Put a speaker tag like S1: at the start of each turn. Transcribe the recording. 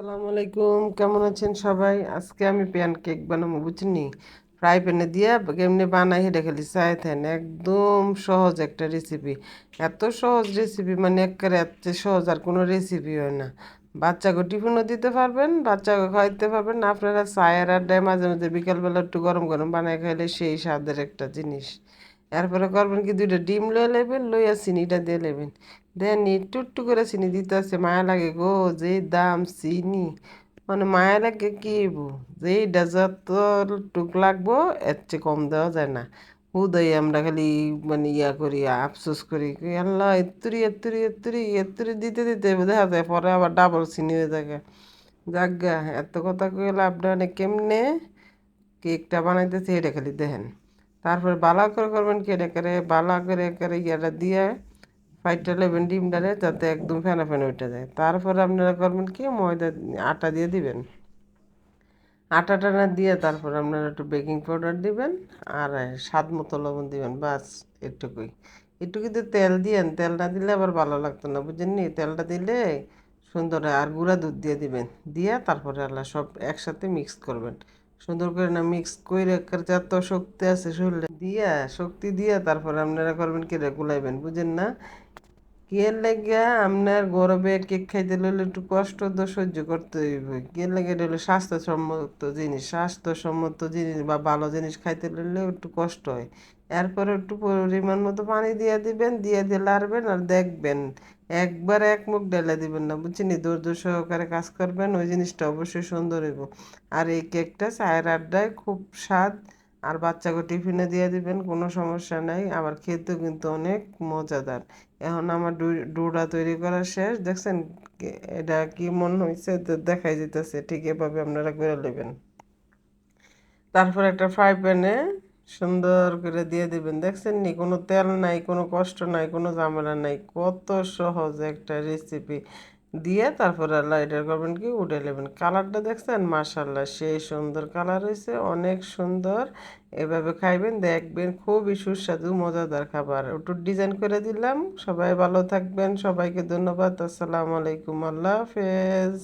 S1: আসসালামু আলাইকুম, কেমন আছেন সবাই? আজকে আমি প্যানকেক বানাবো, বুঝছেন? ফ্রাই প্যানে দিয়ে কেমনি বানাই সেটা খালি চাই থাকেন। একদম সহজ একটা রেসিপি। এত সহজ রেসিপি, মানে একেবারে এত সহজ আর কোনো রেসিপি হয় না। বাচ্চাকে টিফিনও দিতে পারবেন, বাচ্চাকে খাওয়াইতে পারবেন। আপনারা চায়ের আড্ডায় মাঝে মাঝে বিকালবেলা একটু গরম গরম বানাই খাইলে সেই স্বাদের একটা জিনিস। এরপরে করবেন কি, দুইটা ডিম লয়ে নেবেন, লইয়া চিনিটা দিয়ে নেবেন। দেন একটু একটু করে চিনি দিতে আছে, মায়া লাগে গো, যে দাম চিনি, মানে মায়া লাগে কি বু, যেইটা যত টুক লাগবো এর চেয়ে কম দেওয়া যায় না। হুদাই আমরা খালি মানে ইয়া করি, আফসোস করি, কই আল্লাহ এত্তরি এত্তরি এত্তরি এত্তরি দিতে দিতে দেখা যায় পরে আবার ডাবল চিনি হয়ে থাকে। যাজ্ঞা, এত কথা কইলে আপনার কেমনে কেকটা বানাইতেছে এটা খালি দেখেন। তারপরে বালা করে করবেন কি, এটা করে বালা করে করে ইয়াটা দিয়ে ফাইটটা নেবেন ডিমটারে, যাতে একদম ফেনা ফেনা উঠে যায়। তারপরে আপনারা করবেন কি, ময়দা আটা দিয়ে দিবেন। আটা টানা দিয়ে তারপর আপনারা একটু বেকিং পাউডার দিবেন, আর স্বাদ মতো লবণ দিবেন, বাস এটুকুই। একটু কিন্তু তেল দিয়েন, তেল না দিলে আবার ভালো লাগতো না, বুঝেননি? তেলটা দিলে সুন্দর হয়। আর গুঁড়া দুধ দিয়ে দিবেন, দিয়ে তারপরে আল্লাহ সব একসাথে মিক্স করবেন। সুন্দর করে না মিক্স করে যত শক্তি আছে শরীরে দিয়া, শক্তি দিয়া তারপরে আপনারা করবেন কি, গুলাইবেন, বুঝেন না? কের লাগিয়া আপনার গরবে কেক খাইতে লইলে একটু কষ্ট তো সহ্য করতে হইব। কের লাগে এটা হলো স্বাস্থ্যসম্মত জিনিস, স্বাস্থ্যসম্মত জিনিস বা ভালো জিনিস খাইতে লইলে একটু কষ্ট হয়। এরপরে একটু পরিমাণ মতো পানি দিয়ে দিবেন, দিয়ে দিয়ে লাড়বেন আর দেখবেন। একবার এক মুখ ঢেলে দিবেন না, বুঝছেন? ধৈর্য সহকারে কাজ করবেন, ওই জিনিসটা অবশ্যই সুন্দর হইব। আর এই কেকটা চায়ের আড্ডায় খুব স্বাদ। আর বাচ্চাকে টিফিনে দিয়ে দিবেন, কোনো সমস্যা নাই, আবার খেতেও কিন্তু অনেক মজাদার। এখন আমার ডোটা তৈরি করা শেষ, দেখছেন? এটা কি মন হয়েছে তো দেখাই যেতেছে, ঠিক এভাবে আপনারা করে নেবেন। তারপর একটা ফ্রাই প্যানে সুন্দর করে দিয়ে দিবেন, দেখছেন নি? কোনো তেল নাই, কোনো কষ্ট নাই, কোনো ঝামেলা নাই, কত সহজ একটা রেসিপি। দিয়ে তারপর আল্লাহ এটা করবেন কি, উঠে নেবেন। কালারটা দেখছেন? মাশাল্লাহ, সেই সুন্দর কালার হয়েছে, অনেক সুন্দর। এভাবে খাইবেন, দেখবেন খুবই সুস্বাদু মজাদার খাবার। একটু ডিজাইন করে দিলাম। সবাই ভালো থাকবেন, সবাইকে ধন্যবাদ। আসসালামু আলাইকুম, আল্লাহ হাফেজ।